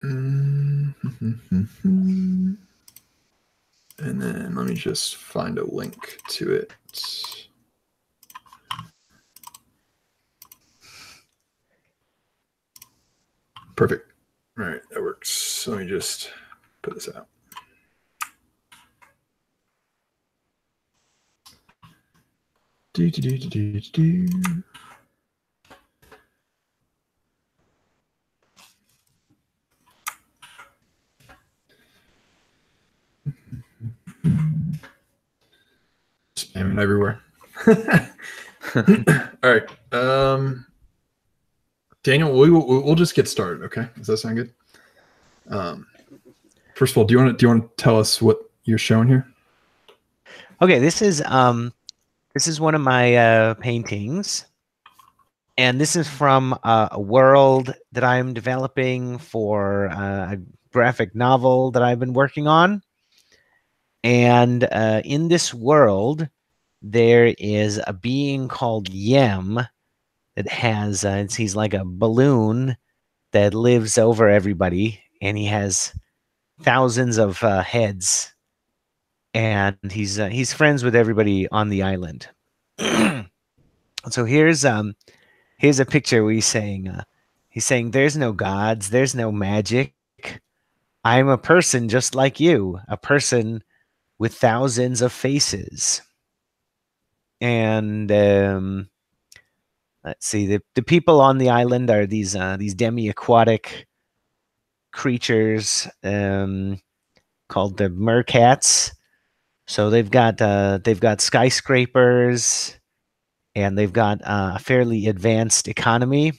And then let me just find a link to it. Perfect. All right, that works. Let me just put this out. Spamming everywhere. All right. Daniel, we'll just get started. Okay, does that sound good? First of all, do you want to tell us what you're showing here? Okay, this is one of my paintings, and this is from a world that I'm developing for a graphic novel that I've been working on. And in this world, there is a being called Yem that has he's like a balloon that lives over everybody, and he has thousands of heads, and he's friends with everybody on the island. So here's a picture where he's saying there's no gods, there's no magic. I'm a person just like you, a person with thousands of faces. And let's see, the people on the island are these demi-aquatic creatures called the mercats. So they've got skyscrapers, and they've got a fairly advanced economy,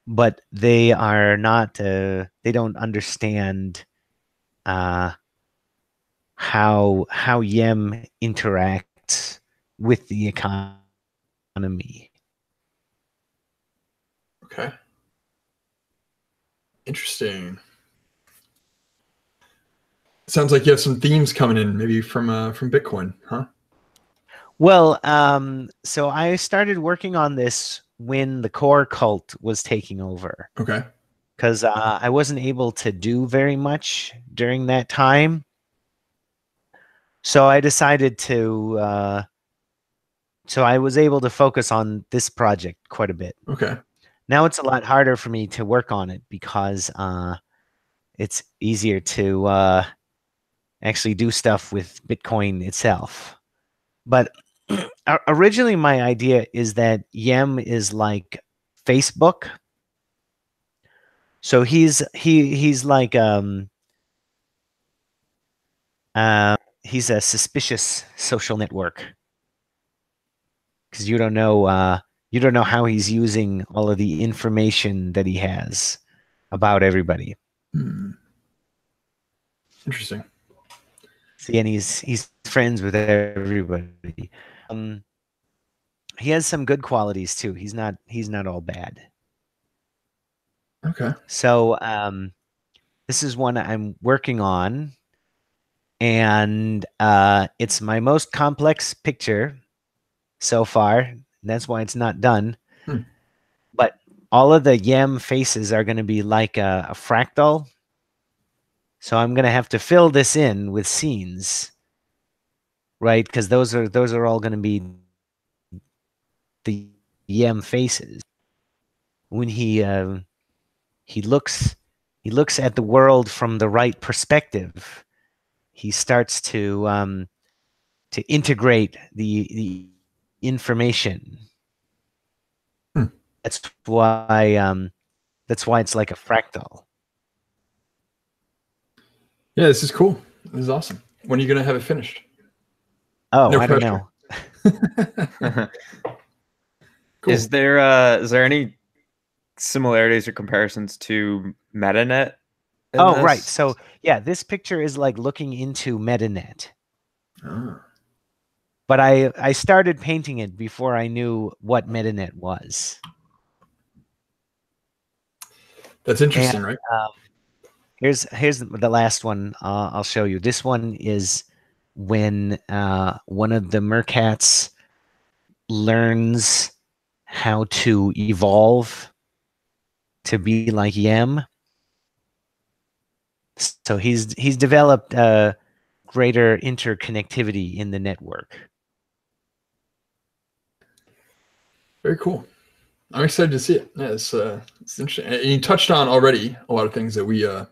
but they are not. They don't understand how Yem interacts with the economy. Okay. Interesting. Sounds like you have some themes coming in, maybe from Bitcoin, huh? Well, so I started working on this when the core cult was taking over, Okay. because I wasn't able to do very much during that time. So I decided to. So I was able to focus on this project quite a bit. Okay. Now it's a lot harder for me to work on it because it's easier to actually do stuff with Bitcoin itself. But originally, my idea is that Yem is like Facebook. So he's like he's a suspicious social network, because you don't know how he's using all of the information that he has about everybody. Interesting. See, and he's friends with everybody. He has some good qualities too. He's not all bad. Okay. So this is one I'm working on, and it's my most complex picture so far. That's why it's not done. But all of the Yem faces are going to be like a fractal. So I'm going to have to fill this in with scenes, right? Because those are all going to be the Yem faces. When he looks at the world from the right perspective, he starts to integrate the information. That's why it's like a fractal. Yeah, this is cool. This is awesome. When are you going to have it finished? Oh, No I pressure. don't know. Cool. Is there any similarities or comparisons to MetaNet? Oh, right. So yeah, this picture is like looking into MetaNet. Ah. But I started painting it before I knew what MetaNet was. That's interesting, right? Here's the last one I'll show you. This one is when one of the mercats learns how to evolve to be like Yem. So he's developed greater interconnectivity in the network. Very cool. I'm excited to see it. Yeah, it's interesting. And you touched on already a lot of things that we are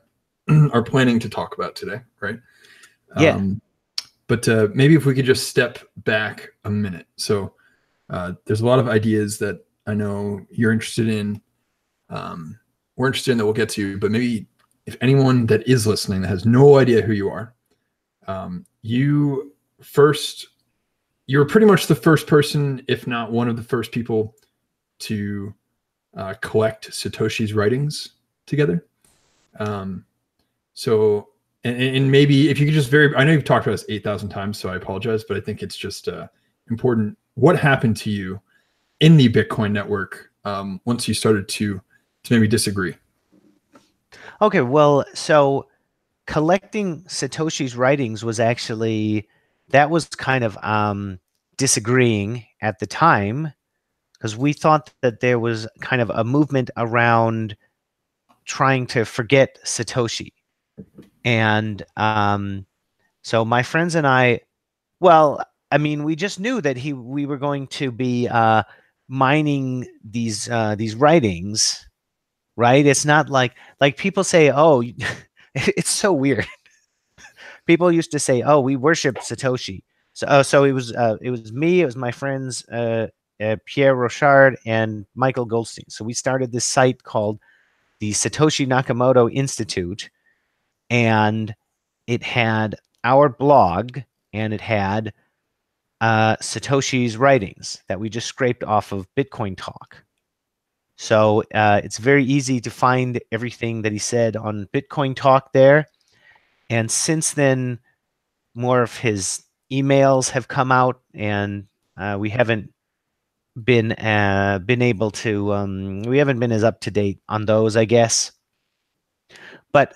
planning to talk about today, right? Yeah. But maybe if we could just step back a minute. So there's a lot of ideas that I know you're interested in. We're interested in that we'll get to, but maybe if anyone that is listening that has no idea who you are, you were pretty much the first person, if not one of the first people, to collect Satoshi's writings together. So, and maybe if you could just I know you've talked about this 8,000 times, so I apologize, but I think it's just important. What happened to you in the Bitcoin network once you started to maybe disagree? Okay, well, so collecting Satoshi's writings was actually, that was kind of disagreeing at the time, because we thought that there was kind of a movement around trying to forget Satoshi. And so my friends and I, well, I mean, we just knew that we were going to be mining these writings, right? It's not like people say, oh, it's so weird. People used to say, oh, we worship Satoshi. So it was me, it was my friends Pierre Rochard and Michael Goldstein. So we started this site called the Satoshi Nakamoto Institute, and it had our blog, and it had Satoshi's writings that we just scraped off of Bitcoin Talk. So it's very easy to find everything that he said on Bitcoin Talk there. And since then, more of his emails have come out, and we haven't been able to we haven't been as up to date on those, I guess. But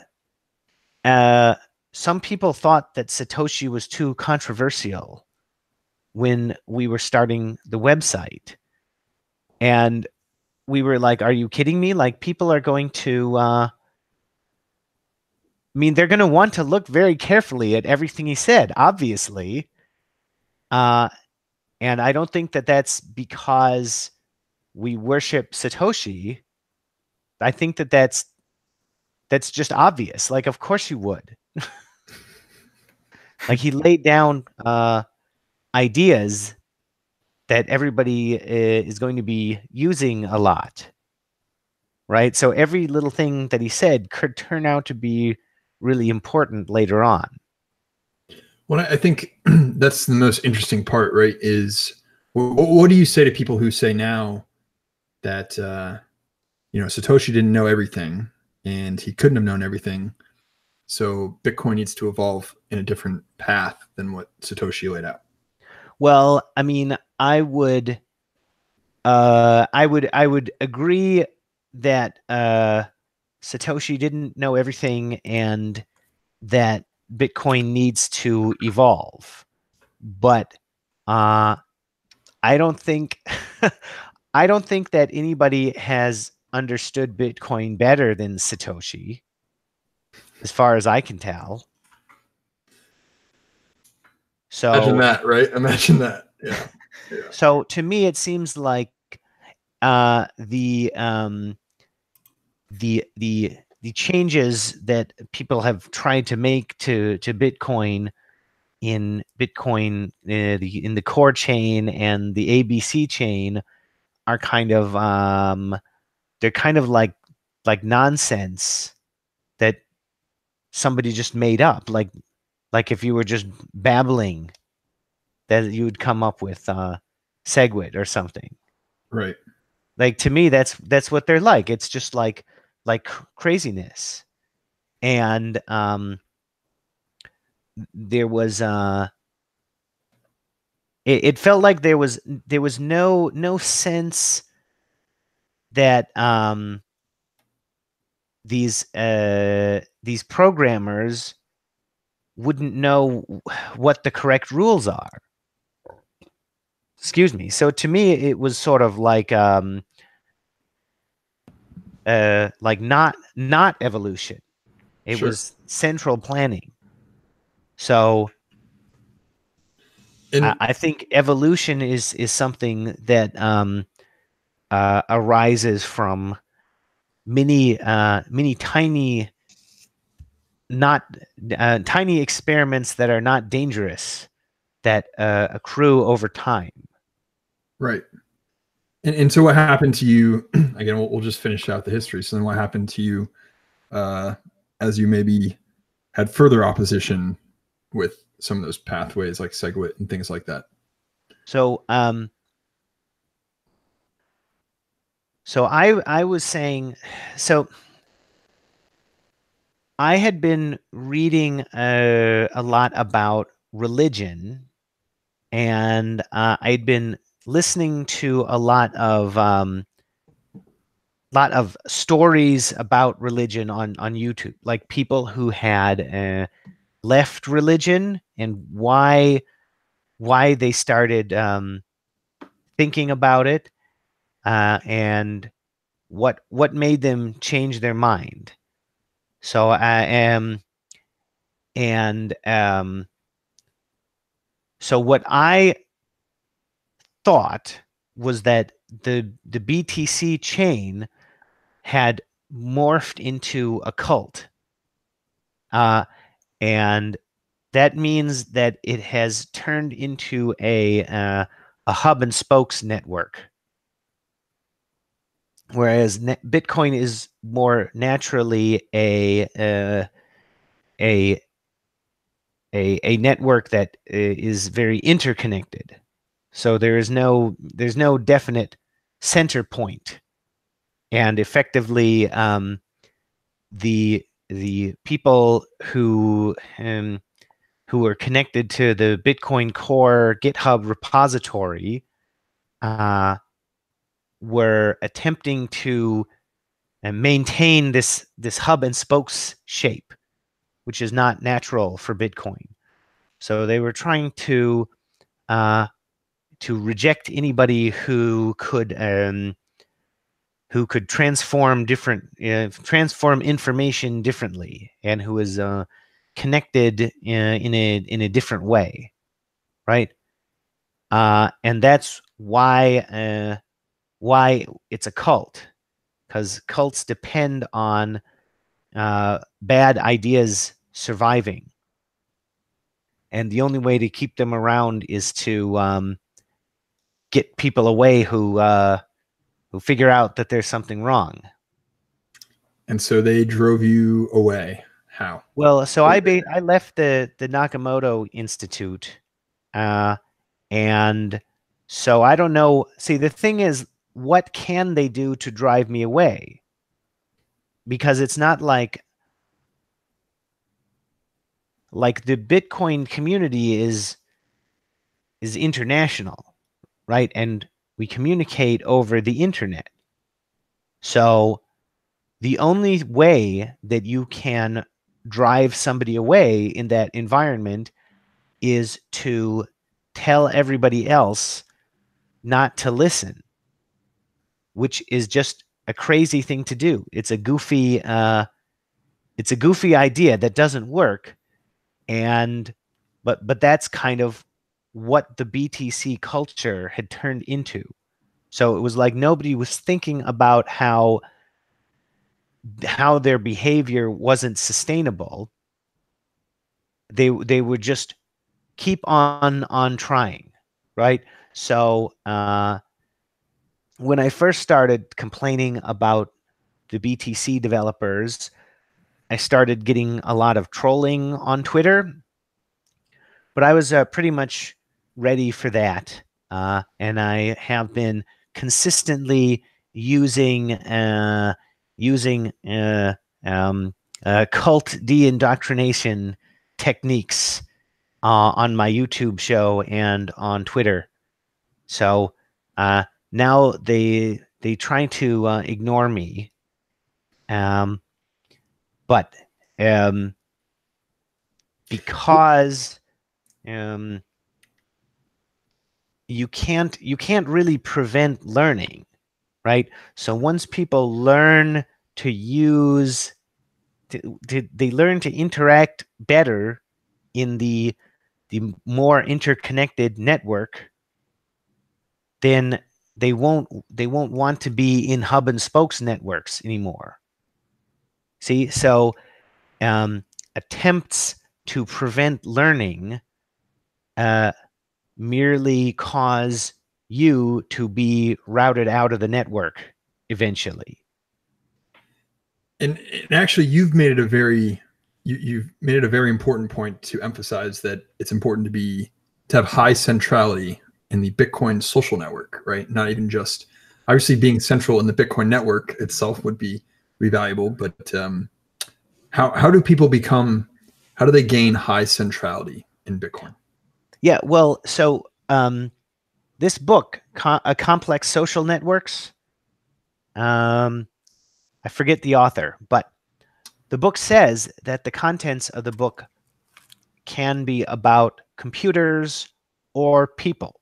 some people thought that Satoshi was too controversial when we were starting the website, and we were like, are you kidding me? Like, people are going to I mean, they're going to want to look very carefully at everything he said, obviously. And I don't think that that's because we worship Satoshi. I think that that's just obvious. Like, of course you would. Like, he laid down ideas that everybody is going to be using a lot, right? So every little thing that he said could turn out to be really important later on. Well, I think that's the most interesting part, right? Is what do you say to people who say now that Satoshi didn't know everything and he couldn't have known everything, so Bitcoin needs to evolve in a different path than what Satoshi laid out? Well, I mean, I would agree that Satoshi didn't know everything and that Bitcoin needs to evolve. But I don't think I don't think that anybody has understood Bitcoin better than Satoshi, as far as I can tell. So imagine that, right? Imagine that. Yeah. So to me, it seems like the changes that people have tried to make to Bitcoin in in the core chain and the ABC chain are kind of they're kind of like nonsense that somebody just made up. Like if you were just babbling, that you would come up with SegWit or something. Right. Like, to me, that's what they're like. It's just like craziness. And there was it felt like there was no sense that these programmers wouldn't know what the correct rules are. Excuse me. So to me, it was sort of like not evolution. It Sure. was central planning. So And I think evolution is something that arises from many tiny tiny experiments that are not dangerous that accrue over time. right. And so what happened to you? Again, we'll just finish out the history. So then what happened to you as you maybe had further opposition with some of those pathways like SegWit and things like that? So I was saying, so I had been reading a lot about religion, and I'd been listening to a lot of stories about religion on YouTube, like people who had left religion and why they started thinking about it, and what made them change their mind. So I am, and so what I thought was that the BTC chain had morphed into a cult, and that means that it has turned into a hub and spokes network, whereas Bitcoin is more naturally a network that is very interconnected. So there's no definite center point, and effectively the people who are connected to the Bitcoin Core GitHub repository were attempting to maintain this hub and spokes shape, which is not natural for Bitcoin. So they were trying to reject anybody who could transform information differently, and who is connected in a different way, right? And that's why it's a cult, because cults depend on bad ideas surviving, and the only way to keep them around is to get people away who figure out that there's something wrong. And so they drove you away. How? Well, so I left the Nakamoto Institute, and so I don't know. See, the thing is, what can they do to drive me away? Because it's not like the Bitcoin community is international, right? And we communicate over the internet. So the only way that you can drive somebody away in that environment is to tell everybody else not to listen, which is just a crazy thing to do. It's a goofy idea that doesn't work. And but that's kind of what the BTC culture had turned into. So it was like nobody was thinking about how their behavior wasn't sustainable. They would just keep on trying, right? So when I first started complaining about the BTC developers, I started getting a lot of trolling on Twitter, but I was pretty much ready for that, and I have been consistently using cult de-indoctrination techniques on my YouTube show and on Twitter. So now they try to ignore me, but because you can't really prevent learning, right? So once people learn to use they learn to interact better in the more interconnected network, then they won't want to be in hub and spokes networks anymore. See, so attempts to prevent learning merely cause you to be routed out of the network eventually. And actually, you've made it a very you've made it a very important point to emphasize that it's important to have high centrality in the Bitcoin social network, right? Not even just obviously being central in the Bitcoin network itself would be valuable, but how do people how do they gain high centrality in Bitcoin? Yeah, well, so this book, Complex Social Networks, I forget the author, but the book says that the contents of the book can be about computers or people.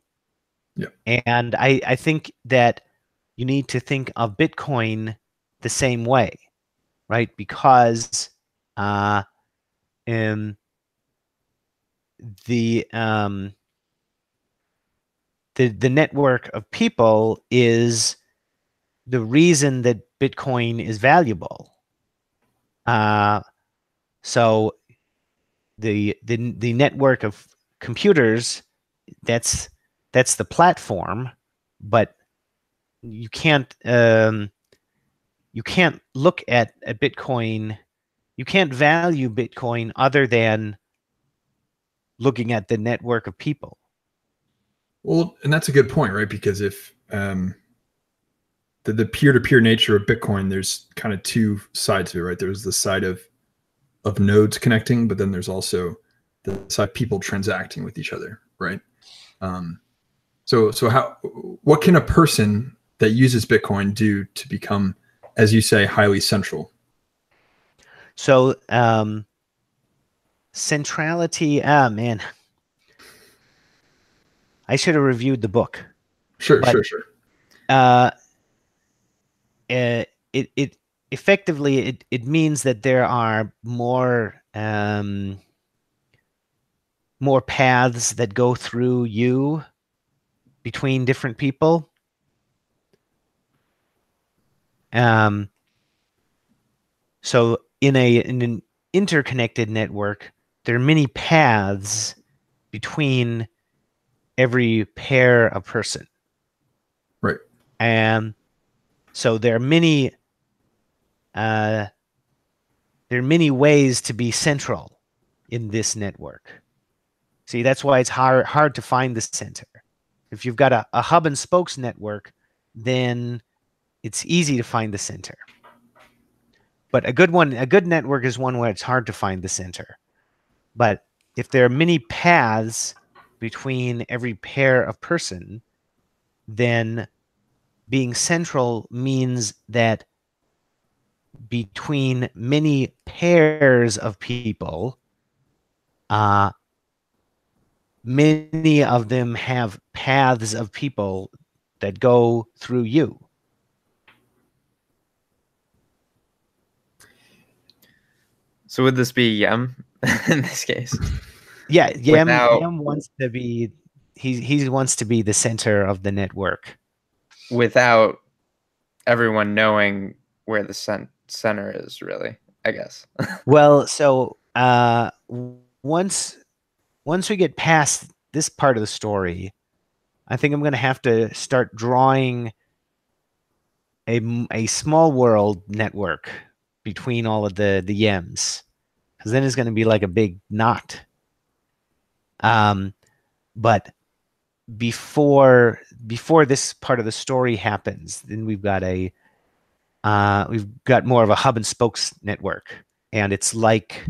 Yeah. And I think that you need to think of Bitcoin the same way, right? Because the network of people is the reason that Bitcoin is valuable. So the network of computers, that's the platform, but you can't look at Bitcoin, you can't value Bitcoin other than looking at the network of people. Well, and that's a good point, right? Because if the peer-to-peer nature of Bitcoin, there's kind of two sides to it, right? There's the side of nodes connecting, but then there's also the side of people transacting with each other, right? So what can a person that uses Bitcoin do to become, as you say, highly central? So centrality, man, I should have reviewed the book. Sure. It effectively it means that there are more paths that go through you between different people. So in an interconnected network, there are many paths between every pair of person. Right. And so there are many ways to be central in this network. See, that's why it's hard to find the center. If you've got a hub and spokes network, then it's easy to find the center. But a good network is one where it's hard to find the center. But if there are many paths between every pair of person, then being central means that between many pairs of people, many of them have paths of people that go through you. So would this be Yem in this case? Yeah, Yem wants to be he wants to be the center of the network. Without everyone knowing where the center is, really, I guess. Well, so once we get past this part of the story, I think I'm going to have to start drawing a small world network between all of the Yems, because then it's going to be like a big knot. But before this part of the story happens, then we've got more of a hub and spokes network, and it's like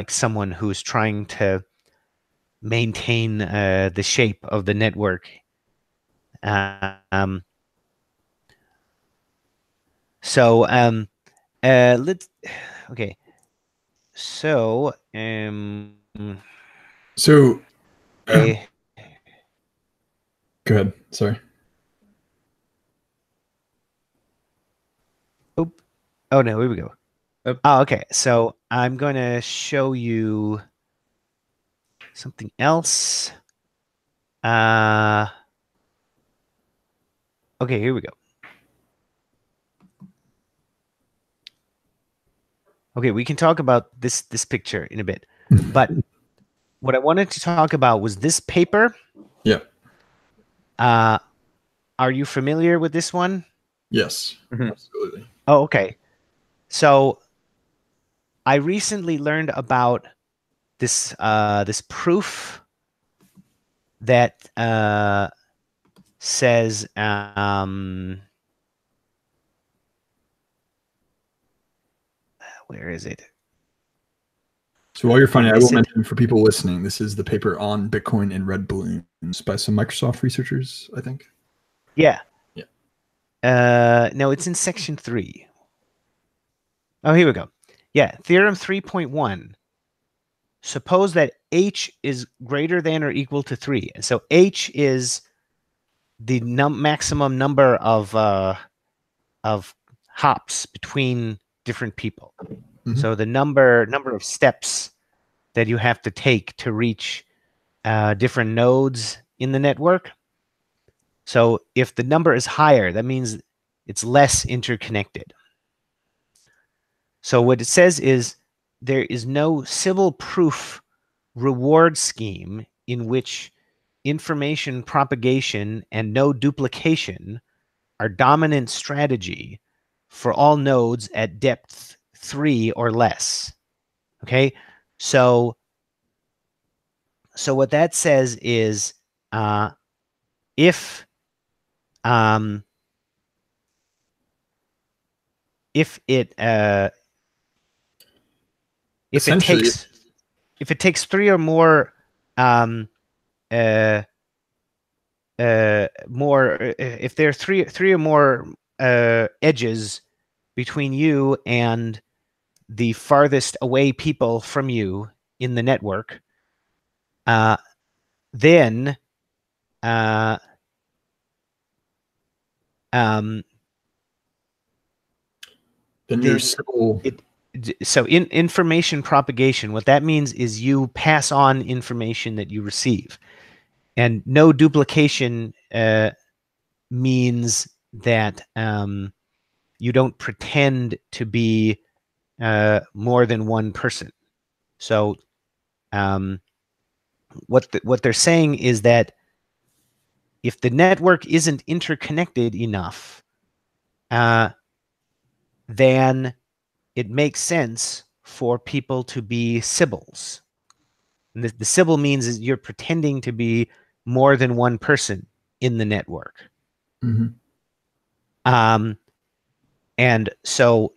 someone who's trying to maintain the shape of the network. Let's okay. So Go ahead. Sorry. Oh no, here we go. Oh, okay. So I'm going to show you something else. Okay, here we go. Okay, we can talk about this picture in a bit. But what I wanted to talk about was this paper. Yeah. Are you familiar with this one? Yes. Mhm. Absolutely. Oh, okay. So I recently learned about this this proof that says where is it? So while you're finding, I will Is it? mention for people listening, this is the paper on Bitcoin in red balloons by some Microsoft researchers, I think. Yeah. Yeah. No, it's in section 3. Oh, here we go. Yeah, theorem 3.1. Suppose that h is greater than or equal to 3. And so h is the maximum number of hops between different people. Mhm. So the number of steps that you have to take to reach different nodes in the network. So if the number is higher, that means it's less interconnected. So what it says is there is no Sybil proof reward scheme in which information propagation and node duplication are dominant strategy for all nodes at depth 3 or less. Okay, so what that says is if it Essentially, if it takes 3 or more if there are three or more edges between you and the farthest away people from you in the network, then then your Sybil, so in information propagation, what that means is you pass on information that you receive, and no duplication means that you don't pretend to be more than one person. So what they're saying is that if the network isn't interconnected enough, then it makes sense for people to be Sybils. And the Sybil means is you're pretending to be more than one person in the network. Mhm. And so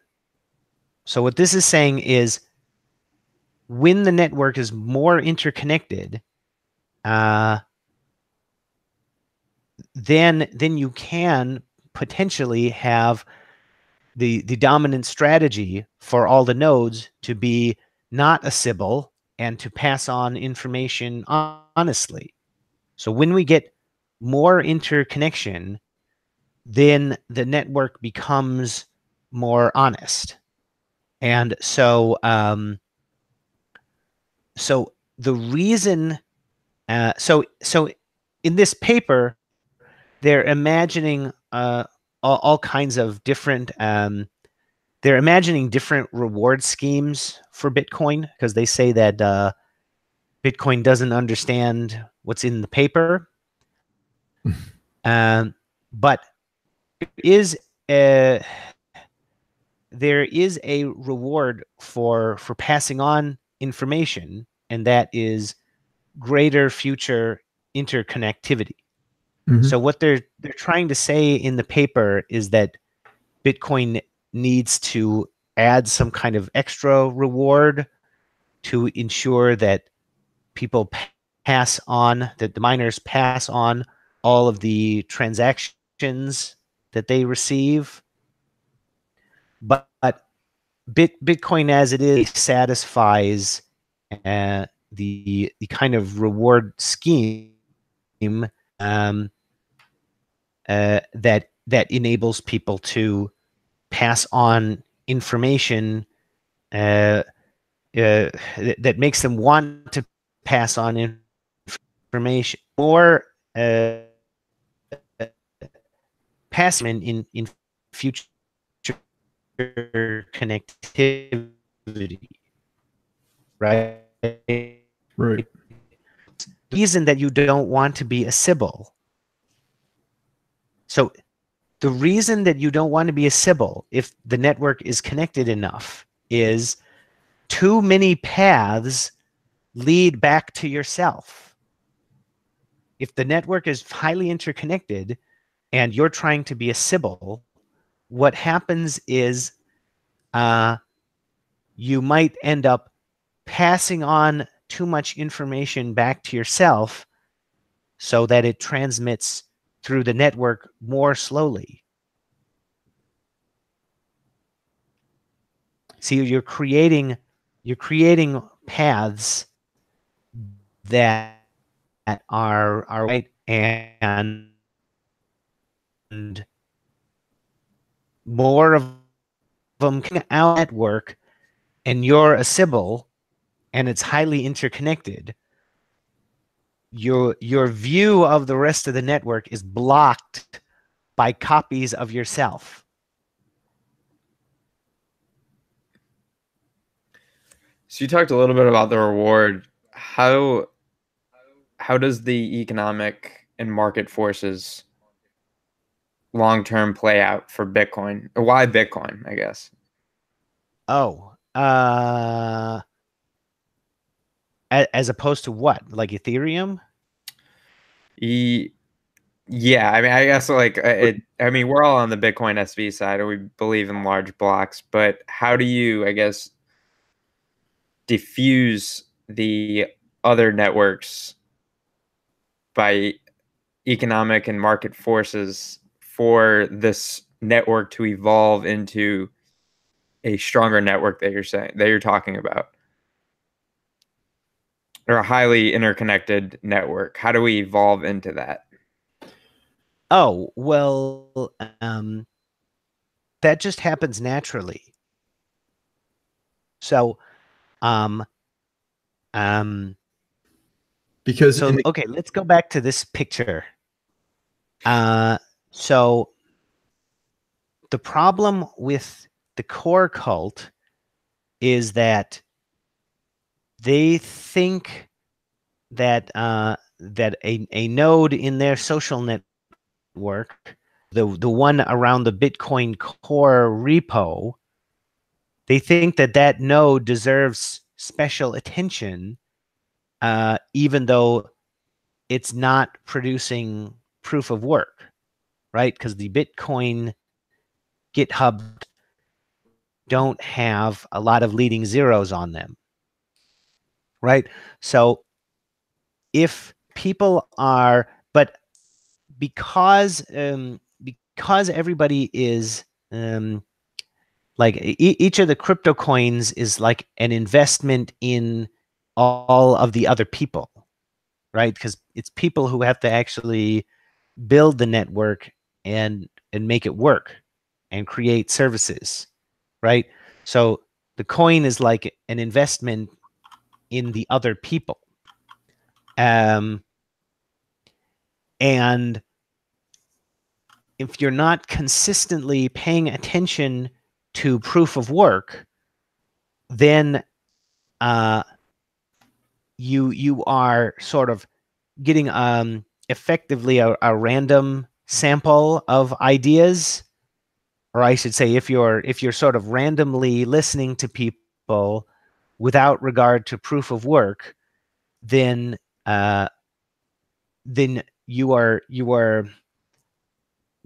what this is saying is when the network is more interconnected, then you can potentially have the dominant strategy for all the nodes to be not a Sybil and to pass on information honestly. So when we get more interconnection, then the network becomes more honest. And so so the reason so in this paper they're imagining all kinds of different they're imagining different reward schemes for Bitcoin because they say that Bitcoin doesn't understand what's in the paper. But there is a reward for passing on information, and that is greater future interconnectivity. Mhm. So what they're trying to say in the paper is that Bitcoin needs to add some kind of extra reward to ensure that people pass on, that the miners pass on all of the transactions that they receive. But Bitcoin as it is satisfies the kind of reward scheme that enables people to pass on information that makes them want to pass on information, or pass in future connectivity, right? Right. The reason that you don't want to be a Sybil. So the reason that you don't want to be a Sybil, if the network is connected enough, is too many paths lead back to yourself. If the network is highly interconnected and you're trying to be a Sybil, what happens is you might end up passing on too much information back to yourself so that it transmits through the network more slowly. See, you're creating paths that are right, and more of them come out network, and you're a Sybil and it's highly interconnected. Your view of the rest of the network is blocked by copies of yourself. So you talked a little bit about the reward. How does the economic and market forces long term play out for Bitcoin? Or why Bitcoin, I guess? Oh, as opposed to what? Like Ethereum? Yeah, I mean, I guess like I mean, we're all on the Bitcoin SV side, or we believe in large blocks. But how do you, I guess, diffuse the other networks by economic and market forces for this network to evolve into a stronger network that you're talking about, or a highly interconnected network? How do we evolve into that? Oh, well, that just happens naturally. So, Because okay, let's go back to this picture. So the problem with the core cult is that they think that that a node in their social network, the one around the Bitcoin core repo, they think that that node deserves special attention, even though it's not producing proof of work, right? Because the Bitcoin GitHub don't have a lot of leading zeros on them, right? So if people are, but because everybody is like each of the crypto coins is like an investment in all of the other people, right? Because it's people who have to actually build the network and make it work and create services, right? So the coin is like an investment in the other people. And if you're not consistently paying attention to proof of work, then you are sort of getting effectively a random sample of ideas, or I should say, if you're sort of randomly listening to people without regard to proof of work, then you are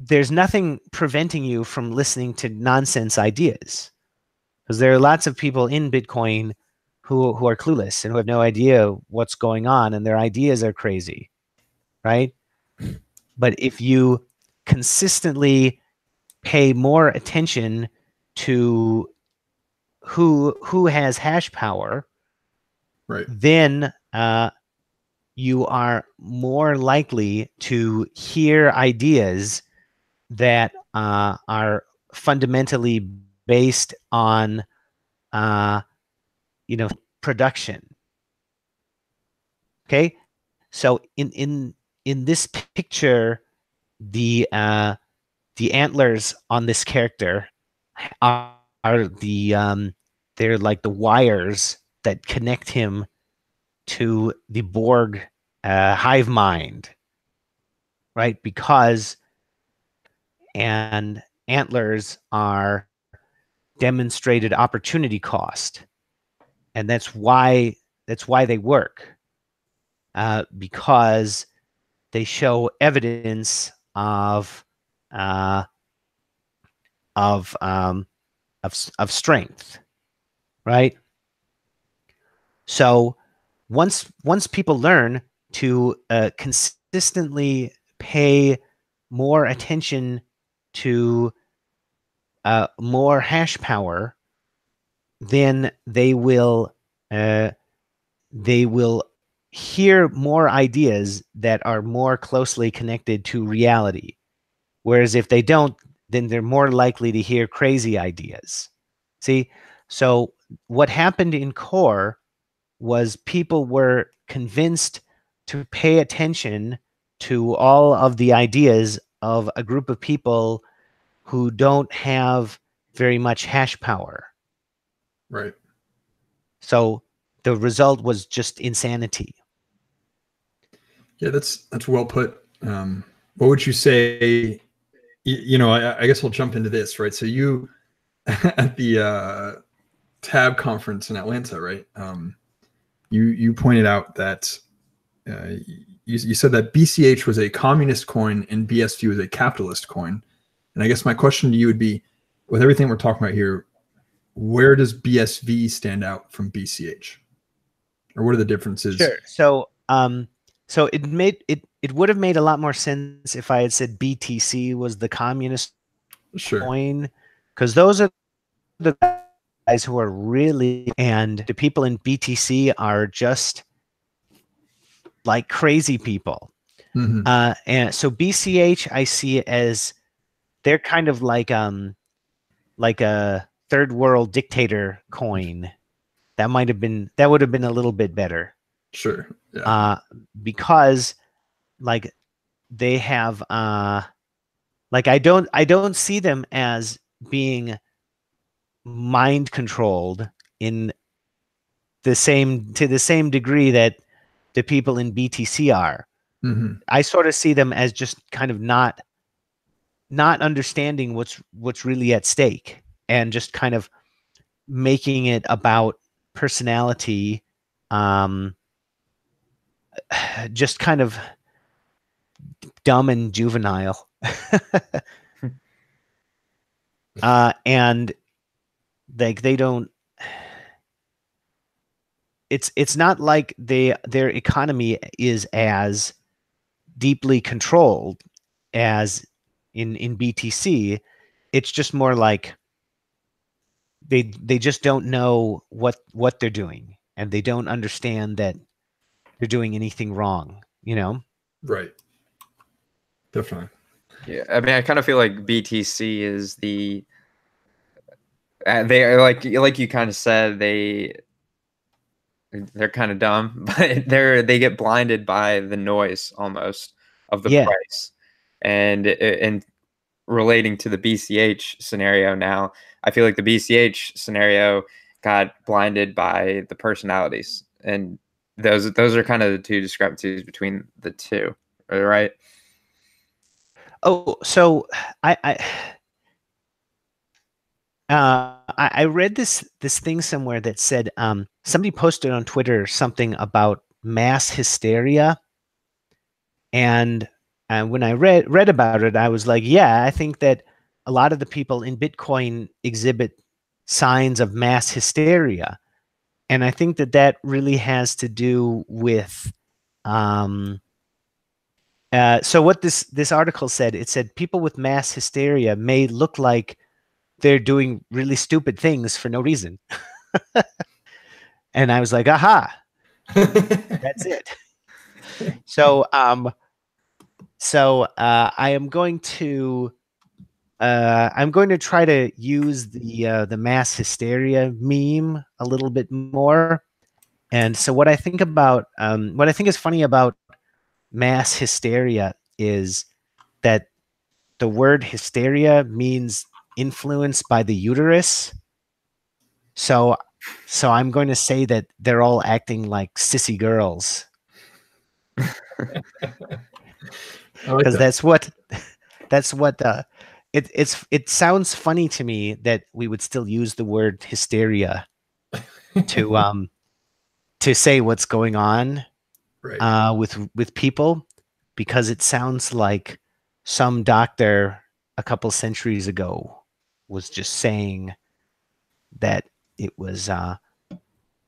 there's nothing preventing you from listening to nonsense ideas, because there are lots of people in Bitcoin who are clueless and who have no idea what's going on, and their ideas are crazy, right? But if you consistently pay more attention to who has hash power, right. then you are more likely to hear ideas that are fundamentally based on you know, production. Okay, so in this picture, the antlers on this character are the they're like the wires that connect him to the Borg hive mind, right? Because and antlers are demonstrated opportunity cost, and that's why they work, because they show evidence of strength, right? So once people learn to consistently pay more attention to more hash power, then they will hear more ideas that are more closely connected to reality. Whereas if they don't, then they're more likely to hear crazy ideas. See? So what happened in core was people were convinced to pay attention to all of the ideas of a group of people who don't have very much hash power. Right. So the result was just insanity. Yeah, that's well put. What would you say? I guess we'll jump into this, right? So you at the TAB conference in Atlanta, right? You pointed out that you said that BCH was a communist coin and BSV was a capitalist coin. And I guess my question to you would be, with everything we're talking about here, where does BSV stand out from BCH, or what are the differences? Sure. So so it would have made a lot more sense if I had said BTC was the communist coin, because those are the guys who are really, and the people in BTC are just like crazy people. Mm-hmm. And so BCH, I see it as they're kind of like a third world dictator coin. That would have been a little bit better. Sure. Yeah. Because like they have like I don't see them as being mind controlled in the same degree that the people in BTC are. Mm-hmm. I sort of see them as just kind of not understanding what's really at stake, and just kind of making it about personality, just kind of dumb and juvenile. And like they don't, it's not like their economy is as deeply controlled as in BTC. It's just more like they just don't know what they're doing, and they don't understand that they're doing anything wrong, Right. Definitely. Yeah, I mean, I kind of feel like BTC is the they are like you kind of said, they're kind of dumb, but they get blinded by the noise almost of the price. And relating to the BCH scenario now, I feel like the BCH scenario got blinded by the personalities, and those are kind of the two discrepancies between the two, right? Oh, so I read this thing somewhere that said somebody posted on Twitter something about mass hysteria, and when I read about it, I was like, yeah, I think that a lot of the people in Bitcoin exhibit signs of mass hysteria, and I think that really has to do with so what this article said, it said people with mass hysteria may look like they're doing really stupid things for no reason. And I was like, aha, that's it. So I am going to I'm going to try to use the mass hysteria meme a little bit more. And so what I think is funny about mass hysteria is that the word hysteria means influenced by the uterus. So I'm going to say that they're all acting like sissy girls. Because that's what it sounds funny to me that we would still use the word hysteria to say what's going on with people, because it sounds like some doctor a couple centuries ago was just saying that it was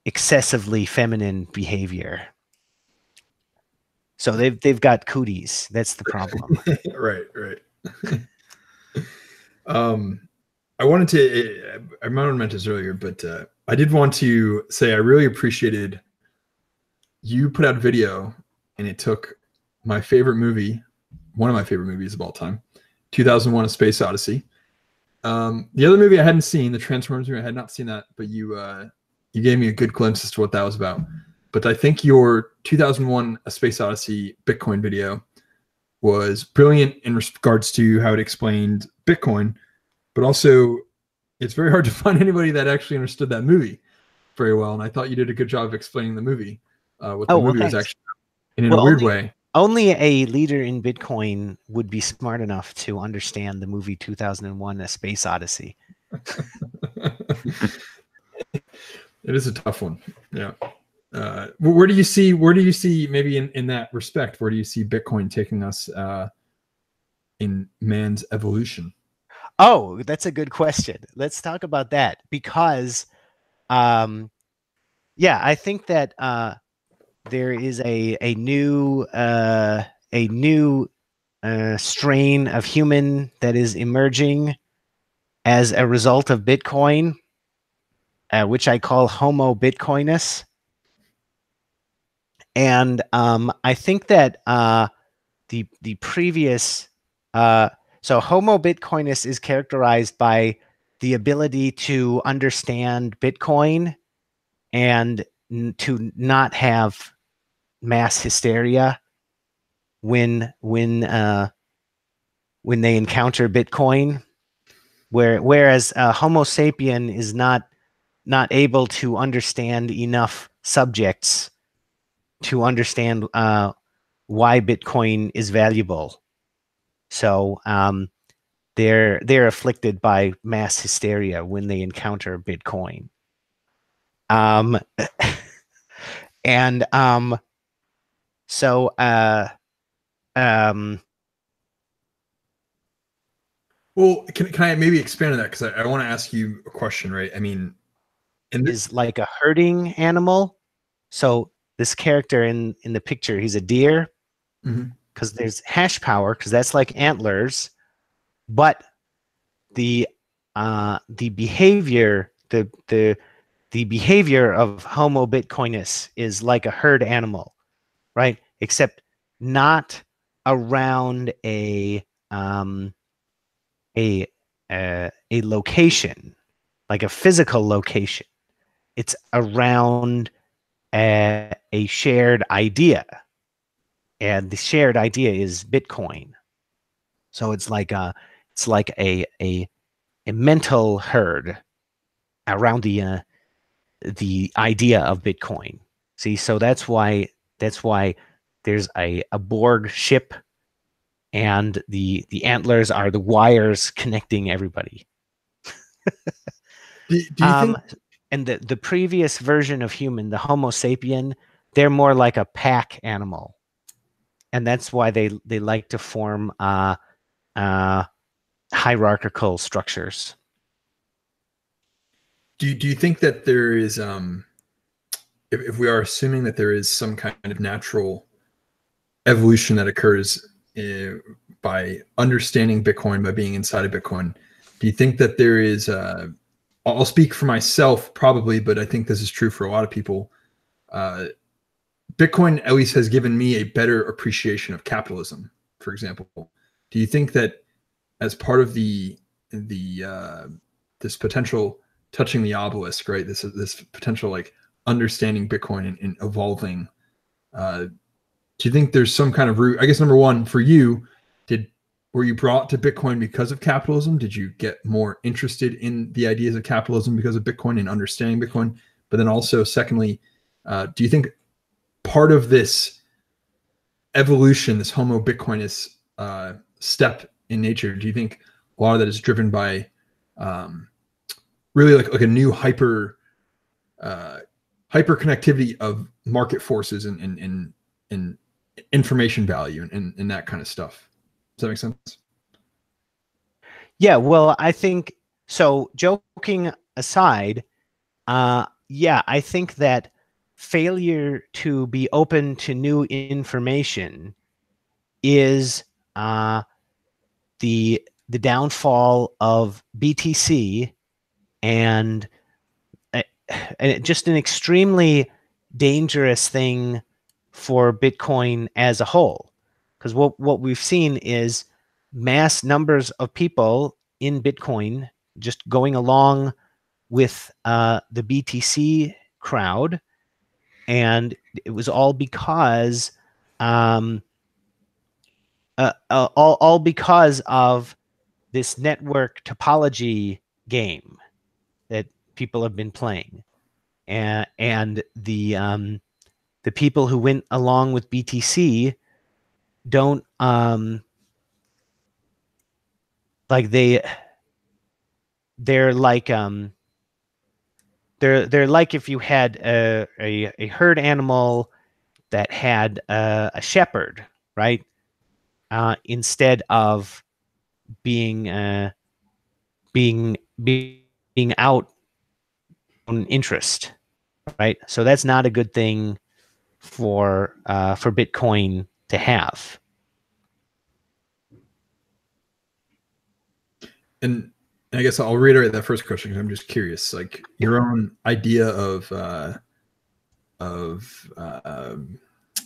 excessively feminine behavior. So they've got cooties. That's the problem. Right. I wanted to, I might have meant this earlier, but I did want to say I really appreciated you put out a video and it took my favorite movie, one of my favorite movies of all time, 2001: A Space Odyssey. The other movie I hadn't seen, the Transformers movie, I had not seen that, but you gave me a good glimpse as to what that was about. But I think your 2001: A Space Odyssey Bitcoin video was brilliant in regards to how it explained Bitcoin, but also it's very hard to find anybody that actually understood that movie very well. And I thought you did a good job of explaining the movie, what the movie was actually, and in a weird way. Only a leader in Bitcoin would be smart enough to understand the movie 2001: A Space Odyssey. It is a tough one. Yeah. Where do you see maybe in that respect, where do you see Bitcoin taking us in man's evolution? Oh, that's a good question. Let's talk about that, because I think that there is a new strain of human that is emerging as a result of Bitcoin, which I call Homo Bitcoinus. And I think that the previous so Homo Bitcoinus is characterized by the ability to understand Bitcoin and to not have mass hysteria when they encounter Bitcoin, whereas Homo sapien is not able to understand enough subjects to understand why Bitcoin is valuable. So they're afflicted by mass hysteria when they encounter Bitcoin. Well, can I maybe expand on that? Because I want to ask you a question, right? I mean, is like a herding animal. So this character in the picture, he's a deer, because there's hash power, because that's like antlers, but the behavior the behavior of Homo Bitcoinus is like a herd animal, right? Except not around a location, like a physical location. It's around a shared idea, and the shared idea is Bitcoin. So it's like a mental herd around the idea of Bitcoin. See, so that's why there's a Borg ship, and the antlers are the wires connecting everybody. do you think? And the previous version of human, the Homo sapien, they're more like a pack animal, and that's why they like to form hierarchical structures. Do you think that there is if we are assuming that there is some kind of natural evolution that occurs by understanding Bitcoin, by being inside of Bitcoin, do you think that there is I'll speak for myself probably, but I think this is true for a lot of people. Bitcoin at least has given me a better appreciation of capitalism, for example. Do you think that as part of the this potential touching the obelisk, right? This potential like understanding Bitcoin and evolving. Do you think there's some kind of root? I guess number one for you, were you brought to Bitcoin because of capitalism? Did you get more interested in the ideas of capitalism because of Bitcoin and understanding Bitcoin? But then also, secondly, do you think part of this evolution, this Homo Bitcoinist step in nature, do you think a lot of that is driven by really like a new hyper connectivity of market forces and information value and that kind of stuff? Does that make sense? Yeah, well, I think so. Joking aside, yeah, I think that failure to be open to new information is the downfall of BTC and just an extremely dangerous thing for Bitcoin as a whole. Because what we've seen is mass numbers of people in Bitcoin just going along with the BTC crowd, and it was all because all because of this network topology game that people have been playing, and the people who went along with BTC don't like they're like they're like if you had a herd animal that had a shepherd, right? Instead of being out on interest, right? So that's not a good thing for Bitcoin to have. And I guess I'll reiterate that first question because I'm just curious, like your own idea of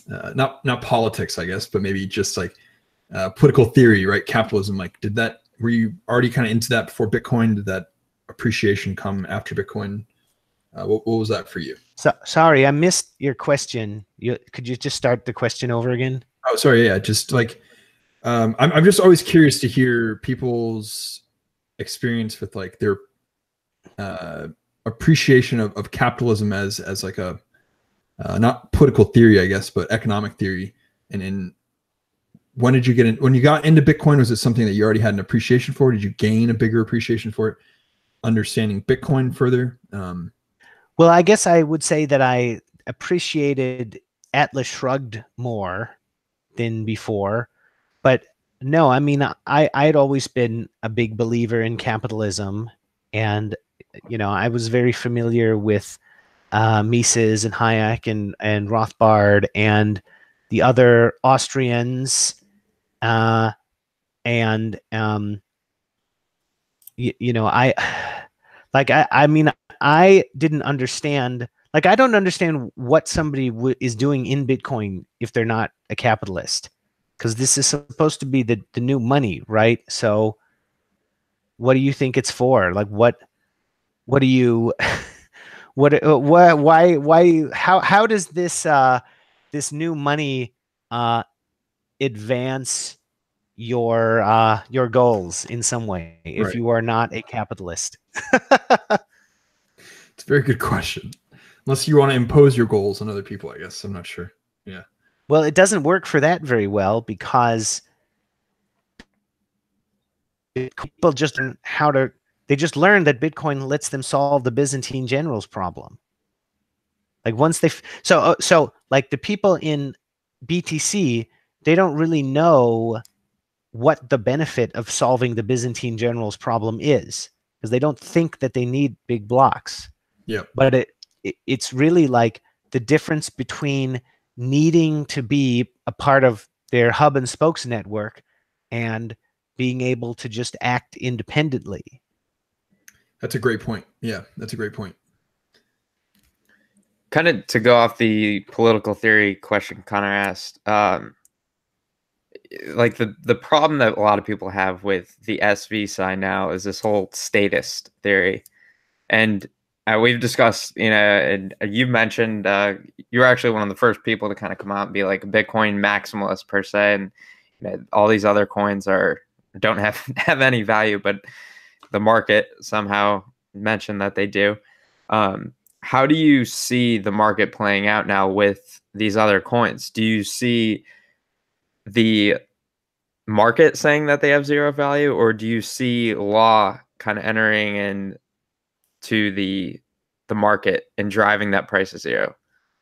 not politics, I guess, but maybe just like political theory, right? Capitalism. Like, were you already kind of into that before Bitcoin? Did that appreciation come after Bitcoin? What was that for you? So sorry, I missed your question. Could you just start the question over again? Oh, sorry. Yeah, just like I'm just always curious to hear people's experience with like their appreciation of capitalism as like a not political theory, I guess, but economic theory. And when did you get in? When you got into Bitcoin, was it something that you already had an appreciation for? Did you gain a bigger appreciation for it, understanding Bitcoin further? Well, I guess I would say that I appreciated Atlas Shrugged more than before, but no, I mean, I'd always been a big believer in capitalism, and I was very familiar with Mises and Hayek and Rothbard and the other Austrians, I mean, I didn't understand. Like, I don't understand what somebody is doing in Bitcoin if they're not a capitalist, because this is supposed to be the new money, right? So, what do you think it's for? Like, what do you, why, how does this this new money advance your goals in some way if Right. you are not a capitalist? It's a very good question. Unless you want to impose your goals on other people, I guess. I'm not sure. Yeah. Well, it doesn't work for that very well because people just learn they just learn that Bitcoin lets them solve the Byzantine generals problem. Like once so like the people in BTC, they don't really know what the benefit of solving the Byzantine generals problem is, because they don't think that they need big blocks. Yeah. But it's really like the difference between needing to be a part of their hub and spokes network and being able to just act independently. That's a great point. Yeah, that's a great point. Kind of to go off the political theory question Connor asked, like the problem that a lot of people have with the SV side now is this whole statist theory. And we've discussed, and you mentioned you're actually one of the first people to kind of come out and be like a Bitcoin maximalist per se, and all these other coins don't have any value, but the market somehow mentioned that they do. How do you see the market playing out now with these other coins? Do you see the market saying that they have zero value, or do you see law kind of entering in to the market and driving that price to zero?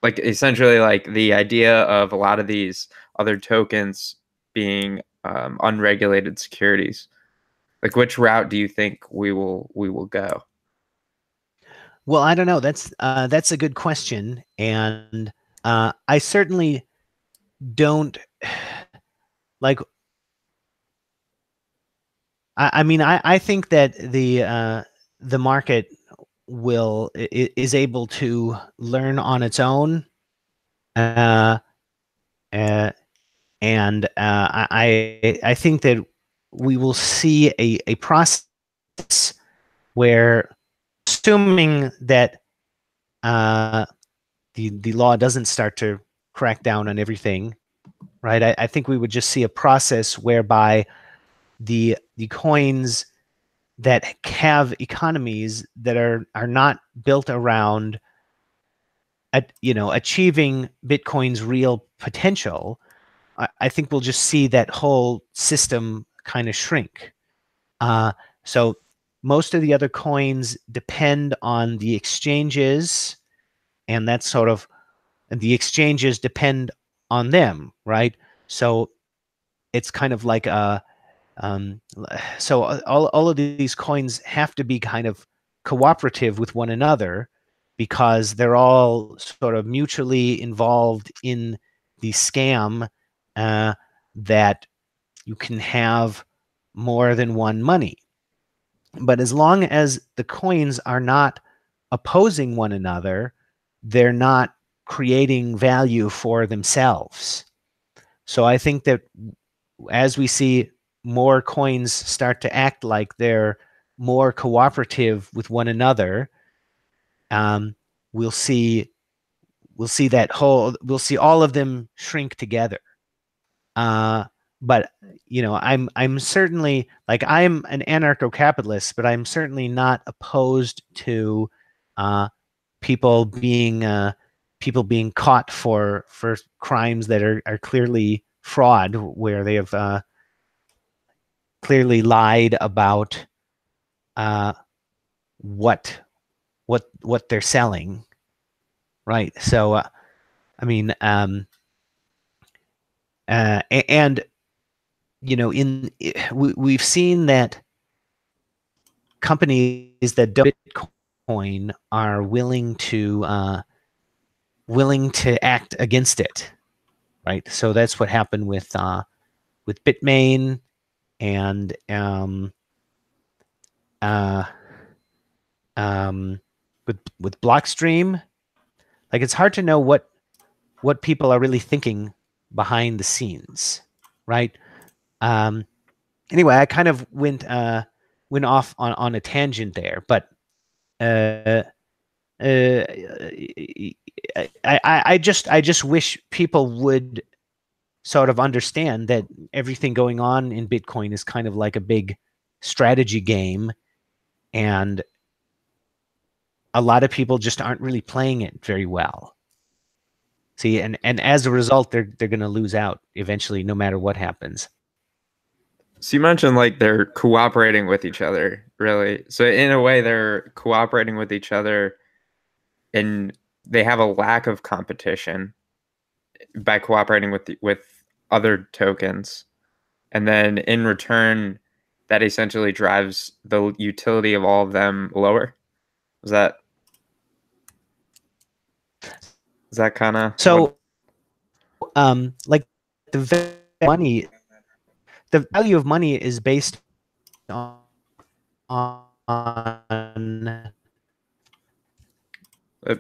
Like essentially like the idea of a lot of these other tokens being unregulated securities. Like which route do you think we will go? Well, I don't know. That's a good question, and I certainly don't like. I mean, I think that the market is able to learn on its own, uh, uh, and I think that we will see a process where, assuming that the law doesn't start to crack down on everything, right? I think we would just see a process whereby the coins that have economies that are not built around achieving Bitcoin's real potential, I think we'll just see that whole system kind of shrink. So most of the other coins depend on the exchanges, and that's sort of, the exchanges depend on them, right? So it's kind of like so all of these coins have to be kind of cooperative with one another, because they're all sort of mutually involved in the scam that you can have more than one money. But as long as the coins are not opposing one another, they're not creating value for themselves. So I think that as we see more coins start to act like they're more cooperative with one another, we'll see all of them shrink together. But I'm certainly, like, I'm an anarcho-capitalist, but I'm certainly not opposed to people being caught for crimes that are clearly fraud, where they have clearly lied about what they're selling, right? So I mean, and we've seen that companies that don't Bitcoin are willing to act against it, right? So that's what happened with Bitmain and with Blockstream. Like, it's hard to know what people are really thinking behind the scenes, right? Anyway, I kind of went off on a tangent there, but I just wish people would sort of understand that everything going on in Bitcoin is kind of like a big strategy game, and a lot of people just aren't really playing it very well. See, and as a result, they're going to lose out eventually, no matter what happens. So you mentioned like they're cooperating with each other, really. So in a way, they're cooperating with each other, and they have a lack of competition by cooperating with other tokens, and then in return, that essentially drives the utility of all of them lower. Is that kind of so? Like the value of money is based on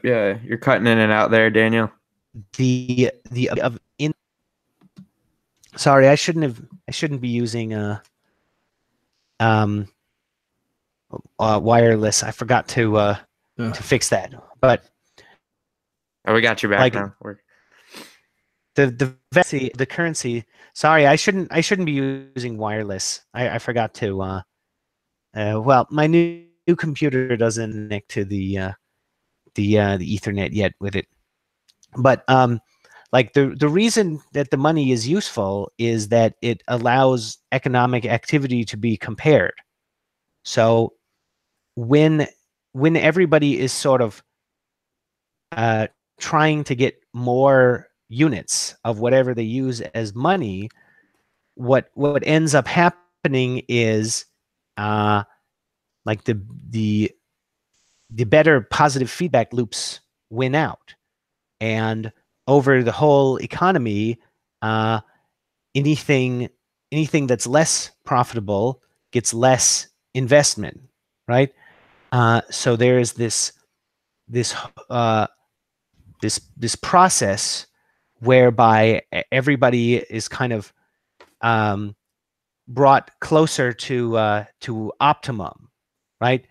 yeah, you're cutting in and out there, Daniel. Sorry, I shouldn't be using wireless. I forgot to fix that. But we got you back like now. the currency. Sorry, I shouldn't be using wireless. I forgot to. Well, my new computer doesn't connect to the Ethernet yet with it. But like the reason that the money is useful is that it allows economic activity to be compared. So when everybody is sort of trying to get more units of whatever they use as money, what ends up happening is like the better positive feedback loops win out, and over the whole economy, anything that's less profitable gets less investment, right? So there's this process whereby everybody is kind of brought closer to optimum, right?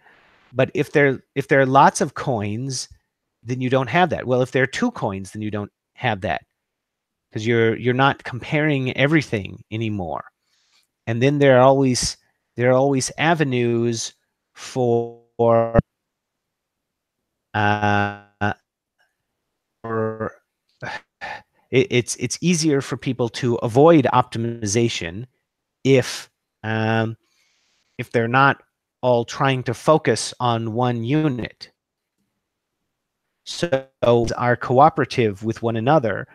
But if there are lots of coins, then you don't have that. Well, if there are 2 coins, then you don't have that, because you're not comparing everything anymore. And then there are always avenues for it's easier for people to avoid optimization if they're not all trying to focus on one unit. So are cooperative with one another,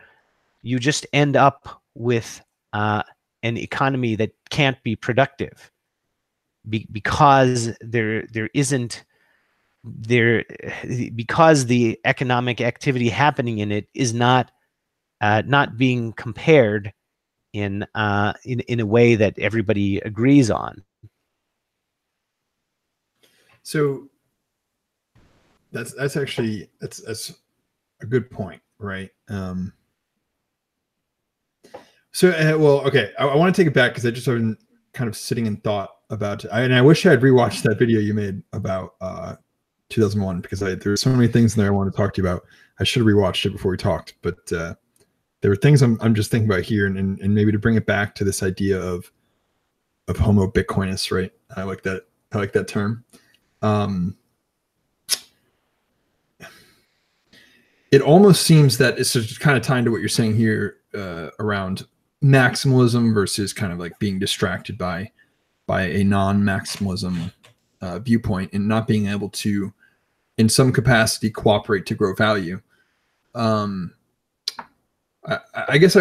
you just end up with an economy that can't be productive because because the economic activity happening in it is not being compared in a way that everybody agrees on. So that's actually that's a good point, right? Well, okay, I want to take it back because I just been kind of sitting in thought about it, and I wish I had rewatched that video you made about 2001, because there were so many things in there I want to talk to you about. I should have rewatched it before we talked, but there were things I'm just thinking about here, and maybe to bring it back to this idea of Homo Bitcoinus, right? I like that term. It almost seems that it's just kind of tying to what you're saying here around maximalism versus kind of like being distracted by a non-maximalism viewpoint, and not being able to, in some capacity, cooperate to grow value. I guess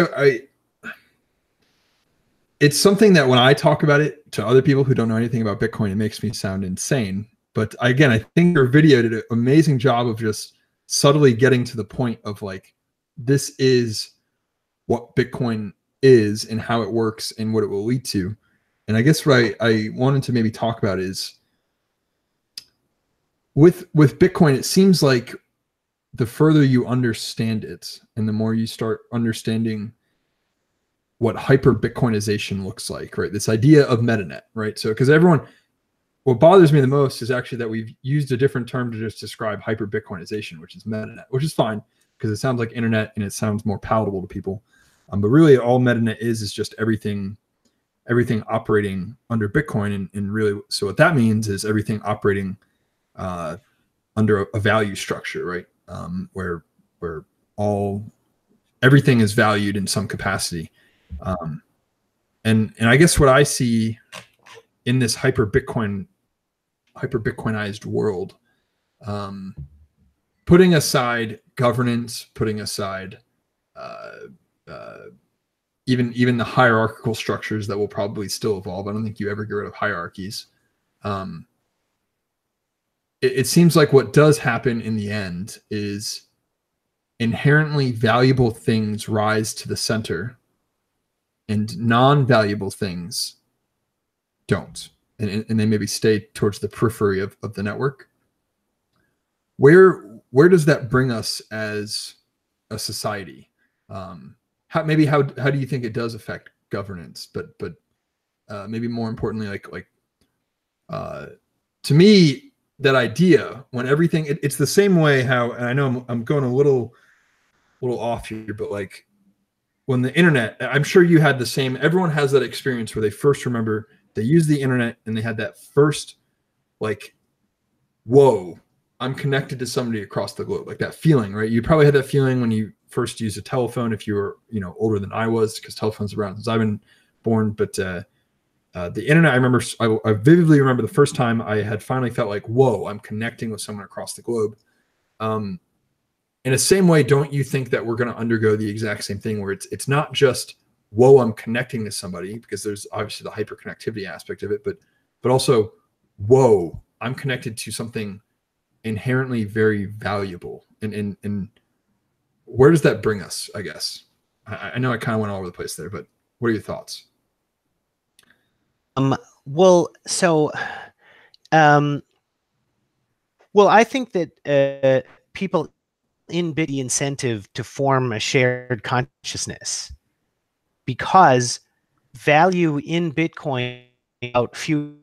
it's something that when I talk about it to other people who don't know anything about Bitcoin, it makes me sound insane. But again, I think your video did an amazing job of just subtly getting to the point of like, this is what Bitcoin is and how it works and what it will lead to. And I guess what I wanted to maybe talk about is with Bitcoin, it seems like the further you understand it and the more you start understanding what hyper Bitcoinization looks like, right? This idea of metanet, right? So, because what bothers me the most is actually that we've used a different term to just describe hyper Bitcoinization, which is metanet, which is fine because it sounds like internet and it sounds more palatable to people. But really all metanet is just everything operating under Bitcoin. And really, so what that means is everything operating under a value structure, right? Where everything is valued in some capacity. And I guess what I see in this hyper Bitcoinized world, putting aside governance, putting aside even the hierarchical structures that will probably still evolve. I don't think you ever get rid of hierarchies. It seems like what does happen in the end is inherently valuable things rise to the center and non-valuable things don't. And they maybe stay towards the periphery of the network. Where does that bring us as a society? How do you think it does affect governance, but maybe more importantly, to me, that idea when everything it's the same way how, and I know I'm going a little off here, but like when the internet, I'm sure you had the same, everyone has that experience where they first remember they used the internet and they had that first like, whoa, I'm connected to somebody across the globe, like that feeling, right? You probably had that feeling when you first used a telephone, if you were, older than I was, because telephones around since I've been born. But the internet, I vividly remember the first time I had finally felt like, whoa, I'm connecting with someone across the globe. In the same way, don't you think that we're going to undergo the exact same thing where it's not just, whoa, I'm connecting to somebody, because there's obviously the hyperconnectivity aspect of it, but also, whoa, I'm connected to something inherently very valuable. And where does that bring us, I guess? I know I kind of went all over the place there, but what are your thoughts? Well, I think that people in Bitcoin the incentive to form a shared consciousness, because value in Bitcoin out few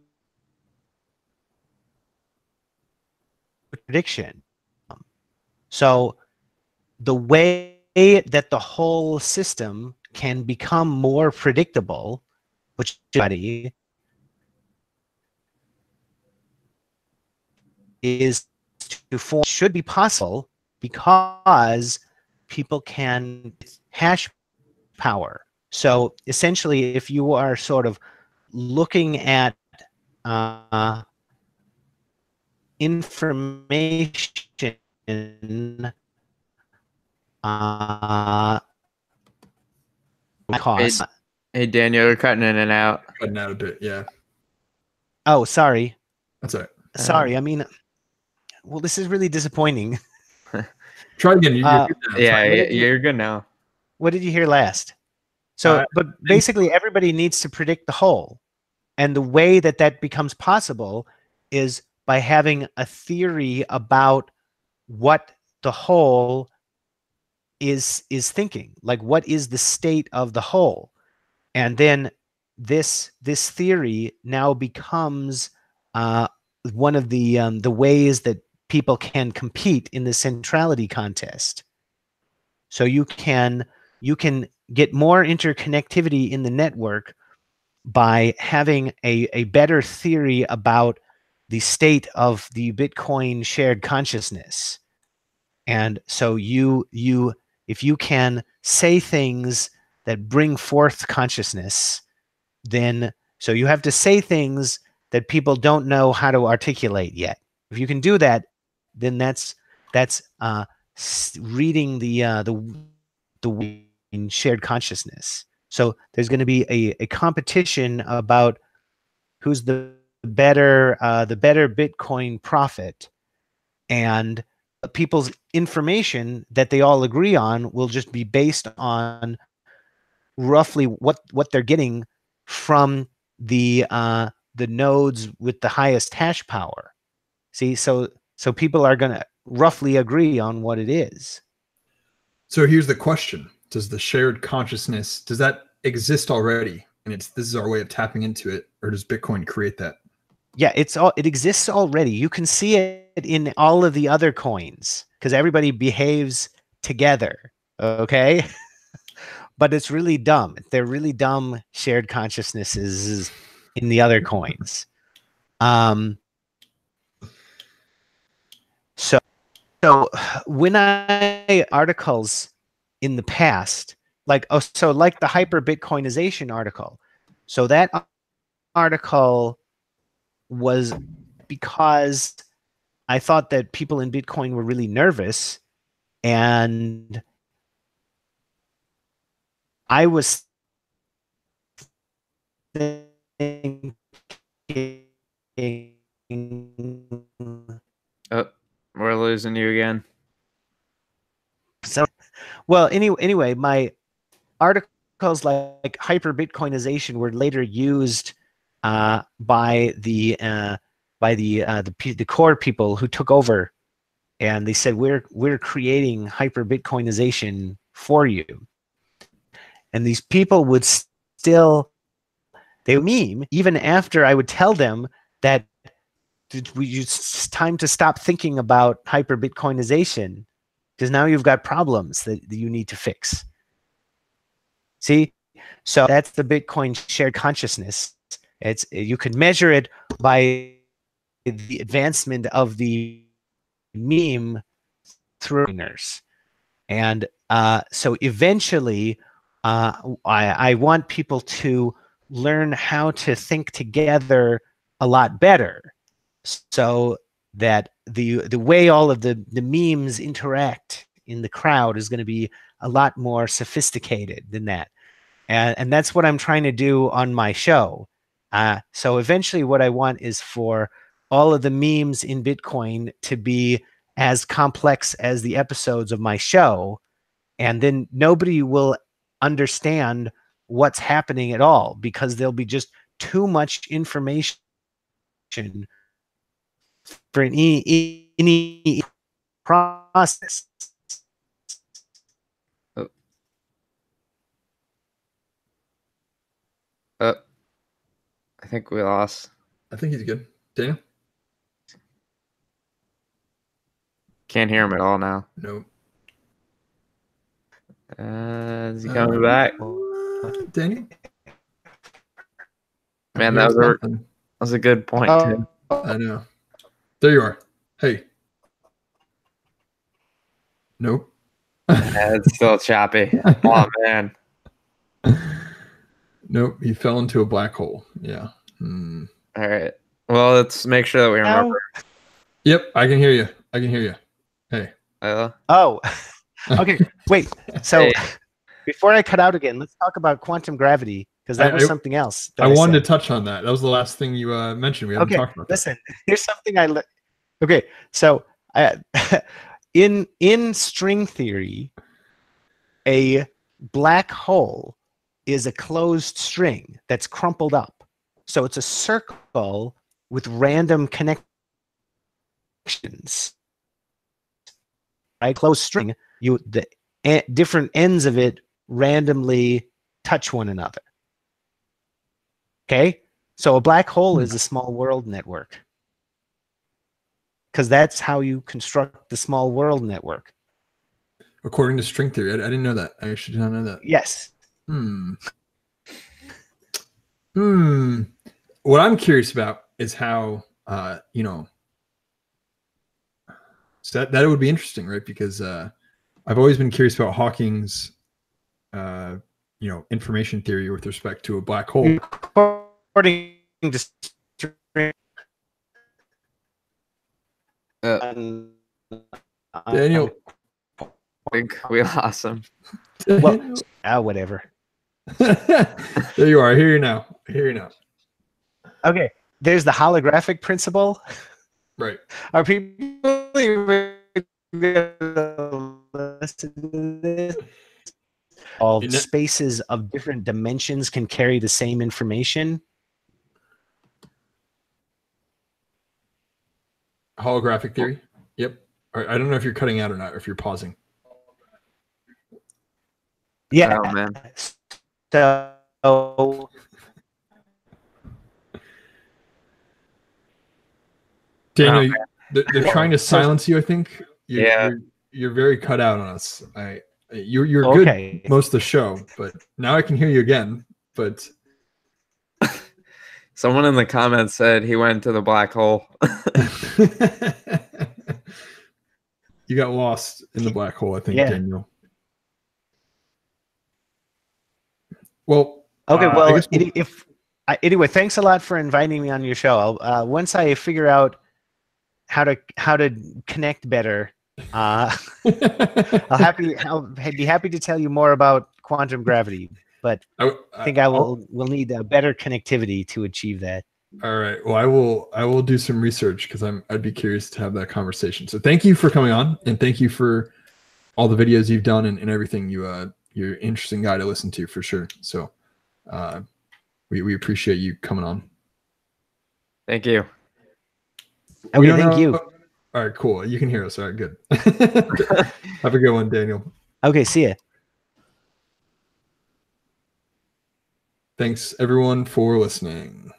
prediction. So the way that the whole system can become more predictable, which is to form, should be possible because people can hash power. So essentially, if you are sort of looking at information costs. Hey, Daniel, you're cutting in and out. Cutting out a bit, yeah. Oh, sorry. That's all right. Sorry, I mean, well, this is really disappointing. Try again. You're good now. Yeah, you're good now. What did you hear last? So, but basically, everybody needs to predict the whole. And the way that that becomes possible is by having a theory about what the whole is thinking, like what is the state of the whole. And then this theory now becomes one of the ways that people can compete in the centrality contest. So you can get more interconnectivity in the network by having a better theory about the state of the Bitcoin shared consciousness. And so if you can say things that bring forth consciousness, then so you have to say things that people don't know how to articulate yet. If you can do that, then that's reading the shared consciousness. So there's going to be a competition about who's the better Bitcoin prophet, and people's information that they all agree on will just be based on roughly what they're getting from the nodes with the highest hash power. See, so people are going to roughly agree on what it is. So here's the question: does the shared consciousness, does that exist already, and this is our way of tapping into it, or does Bitcoin create that? Yeah, it exists already. You can see it in all of the other coins because everybody behaves together. Okay. But it's really dumb. They're really dumb shared consciousnesses in the other coins. So when I articles in the past, like the hyper Bitcoinization article. So that article was because I thought that people in Bitcoin were really nervous, and I was thinking, oh, we're losing you again. So, well, anyway, my articles like hyper Bitcoinization were later used by the core people who took over, and they said we're creating hyper Bitcoinization for you. And these people would meme even after I would tell them that it's time to stop thinking about hyper Bitcoinization, because now you've got problems that you need to fix. See, so that's the Bitcoin shared consciousness. You could measure it by the advancement of the meme through miners. And so eventually, I want people to learn how to think together a lot better, so that the way all of the memes interact in the crowd is going to be a lot more sophisticated than that. And that's what I'm trying to do on my show. So eventually what I want is for all of the memes in Bitcoin to be as complex as the episodes of my show, and then nobody will understand what's happening at all, because there'll be just too much information for any process. I think we lost. I think he's good. Daniel? Can't hear him at all now. Nope. Is he coming back? Daniel? Man, that was a good point, Tim. I know. There you are. Hey. Nope. Yeah, it's still choppy. Oh, man. Nope. He fell into a black hole. Yeah. All right. Well, let's make sure that we remember. Yep. I can hear you. I can hear you. Hey. Oh. Okay. Wait. So before I cut out again, let's talk about quantum gravity, because that was something else. I wanted to touch on that. That was the last thing you mentioned. We haven't talked about that. Listen, here's something okay. So in string theory, a black hole is a closed string that's crumpled up. So it's a circle with random connections. Right? Closed string, the different ends of it randomly touch one another. Okay? So a black hole is a small world network, because that's how you construct the small world network. According to string theory. I didn't know that. I actually did not know that. Yes. What I'm curious about is how, so that would be interesting, right? Because I've always been curious about Hawking's, information theory with respect to a black hole. According to string, Daniel, I think we lost him. Well, whatever. There you are. I hear you now. Okay. There's the holographic principle. Right. Are people even listen to this? All spaces of different dimensions can carry the same information. Holographic theory. Yep. I don't know if you're cutting out or not, or if you're pausing. Yeah. Oh, man. So Daniel, they're trying to silence you, I think. You're very cut out on us. You're good most of the show, but now I can hear you again. But someone in the comments said he went to the black hole. You got lost in the black hole, I think, Daniel. Well, okay. Well, anyway, thanks a lot for inviting me on your show. Once I figure out how to connect better, I'll be happy to tell you more about quantum gravity. But I think we'll need a better connectivity to achieve that. All right. Well, I will do some research, because I'd be curious to have that conversation. So thank you for coming on, and thank you for all the videos you've done and everything. You're an interesting guy to listen to for sure. So we appreciate you coming on. Thank you. Okay, thank you. All right, cool. You can hear us. All right, good. Have a good one, Daniel. Okay, see ya. Thanks everyone for listening.